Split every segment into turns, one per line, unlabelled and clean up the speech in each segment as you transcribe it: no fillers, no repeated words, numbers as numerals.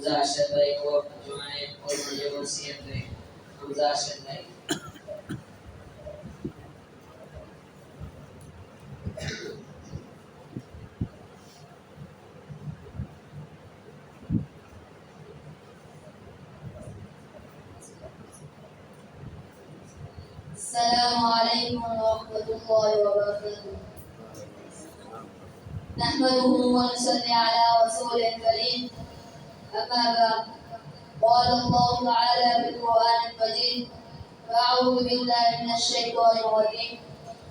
حمزہ ارشد بھائی کو جو ہے اور مجھے وصیت ہے حمزہ ارشد بھائی.
السلام علیکم ورحمۃ اللہ وبرکاتہ. نحمده ونصلي على رسول الكريم. أما بعد قال الله تعالى في القرآن المجيد أعوذ بالله من الشيطان الرجيم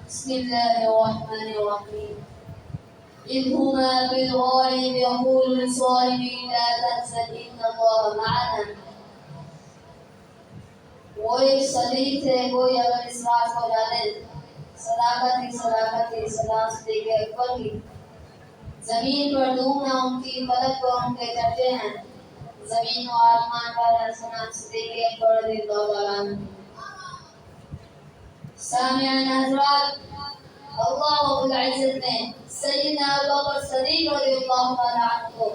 بسم الله الرحمن الرحيم. إذ هما في الغار يقول لصاحبه لا تحزن إن الله معنا. وہ ایک صدیق تھے، کوئی اگر اس بات کو جانے صداقت ہی سلام صدیق اکبر کی. زمین پر دھومنا ان کی فلک پر ان کے چرچے ہیں. زمین و آسمان پر حسنات صدیق اکبر رضی اللہ تعالیٰ عنہ. سامعین حضرات، اللہ رب العزت نے سیدنا ابوبکر صدیق رضی اللہ تعالیٰ عنہ کو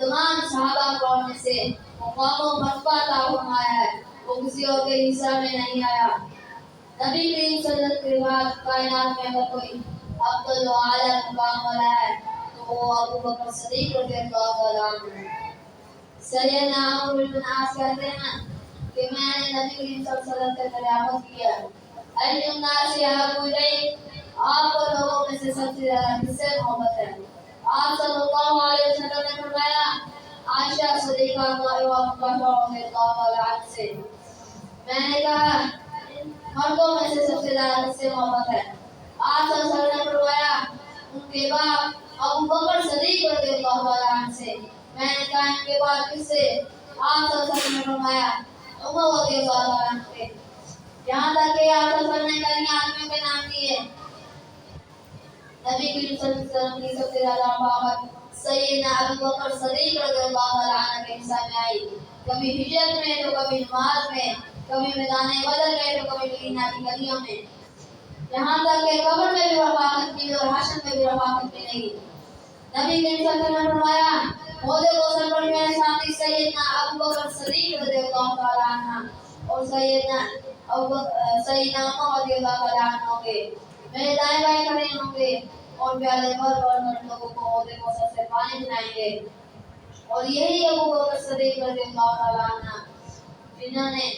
تمام صحابہ کرام میں سے مقام و مرتبہ عطا فرمایا ہے. وہ کسی اور کے حصہ میں نہیں آیا. نبی کریم صلی اللہ علیہ وسلم کے بعد کائنات میں اگر کوئی افضل و اعلیٰ مقام والا ہے تو وہ ابوبکر صدیق رضی اللہ تعالیٰ عنہ ہے. سیدنا عمرو بن عاص کہتے ہیں کہ میں نے نبی کریم صلی اللہ علیہ وسلم سے دریافت کیا، اَيُّ النَّاسِ أَحَبُّ إِلَيْكَ، آپ کو لوگوں میں سے سب سے زیادہ کس سے محبت ہے؟ آپ صلی اللہ علیہ وسلم نے فرمایا عائشہ صدیقہ رضی اللہ تعالیٰ عنہ سے. میں نے کہا مردوں میں سے سب سے زیادہ کس سے محبت ہے؟ آپ صلی اللہ علیہ وسلم نے فرمایا ان کے بعد ابوبکر صدیق رضی اللہ تعالیٰ عنہ سے. میں نے کہا ان کے بعد کس سے؟ آپ صلی اللہ علیہ وسلم نے فرمایا عمر رضی اللہ تعالیٰ عنہ سے. یہاں تک کہ آپ صلی اللہ علیہ وسلم نے کئی آدمیوں کے نام لیے. نبی کریم صلی اللہ علیہ وسلم کی سب سے زیادہ محبت سیدنا ابوبکر صدیق رضی اللہ عنہ کے حصہ میں آئی. کبھی ہجرت میں تو کبھی نماز میں، کبھی میدان بدر میں تو کبھی مدینہ کی گلیوں میں. یہاں تک کہ قبر میں بھی رفاقت ملی اور حشر میں بھی رفاقت ملے گی. نبی کریم صلی اللہ علیہ وسلم نے فرمایا موضع غسل پر میرے ساتھی سیدنا ابوبکر صدیق رضی اللہ تعالیٰ عنہ اور سیدنا عمر رضی اللہ تعالیٰ عنہ ہوں گے. میرے دائیں بائیں کھڑے ہوں گے اور پیالے بھر بھر کر لوگوں کو موضع غسل سے پانی پلائیں گے. اور یہی ابوبکر صدیق رضی اللہ تعالیٰ عنہ جنہوں نے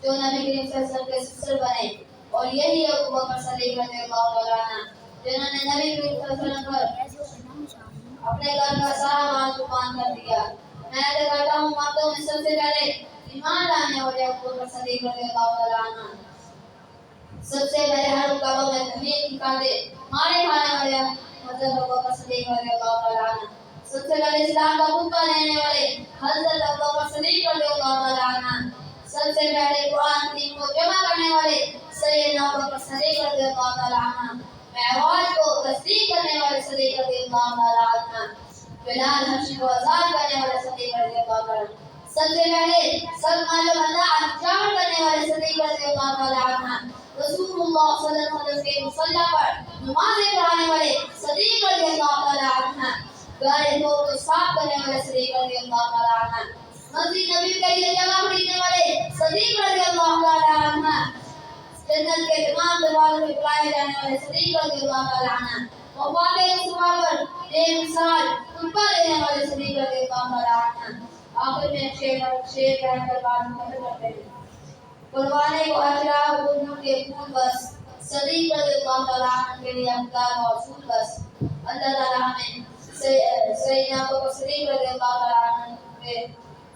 جو نبی کریم صلی اللہ علیہ وسلم کے سسر بنے. اور یہی ابوبکر صدیق رضی اللہ تعالیٰ عنہ جنہوں نے نبی کریم صلی اللہ علیہ وسلم پر اپنے گھر کا سارا مال قربان کر دیا. میں کہتا ہوں مردوں میں سب سے پہلے ایمان لانے والے ابوبکر صدیق رضی اللہ تعالیٰ عنہ. سب سے پہلے ہر مقابلہ میں تحریک نکالے مارے کھانے والے حضرت ابوبکر صدیق رضی اللہ تعالیٰ عنہ. سب سے پہلے اسلام کا خطبہ لینے والے حضرت ابوبکر صدیق رضی اللہ تعالیٰ عنہ. سب سے پہلے قرآن کریم کو جمع کرنے والے سیدنا ابوبکر صدیق رضی اللہ تعالیٰ عنہ. معراج کو تصدیق کرنے والے صدیق رضی اللہ تعالیٰ عنہ. بلال حبشی کو آزاد کرنے والے صدیق رضی اللہ تعالیٰ عنہ. سب سے پہلے سلمان بندہ جمع کرنے والے صدیق رضی اللہ تعالیٰ عنہ. رسول اللہ صلی اللہ علیہ وسلم کے مصلی پر نمازیں پڑھانے والے صدیق رضی اللہ تعالیٰ عنہ. گائے کو صاف کرنے والے صدیق رضی اللہ تعالیٰ عنہ. مسجد نبی کے لیے جگہ خریدنے والے صدیق رضی اللہ تعالیٰ عنہ. جنت کے تمام دروازوں میں بلائے جانے والے صدیق رضی اللہ تعالیٰ عنہ. وفات رسول پر بے مثال خطبہ دینے والے صدیق رضی اللہ تعالیٰ عنہ. آخر میں شیر کہہ کر بات ختم کرتے ہیں. قربانے کو اشراف حضور کے پھول بس صدیق رضی اللہ تعالیٰ عنہ کے لیے اقدار اور اصول بس. اللہ تعالیٰ ہمیں سیدنا ابوبکر صدیق رضی اللہ تعالیٰ عنہ کے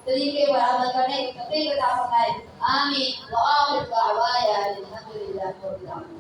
طریقے پر عمل کرنے کی توفیق عطا فرمائے. آمین. وآخر دعوانا الحمد للہ رب العالمین.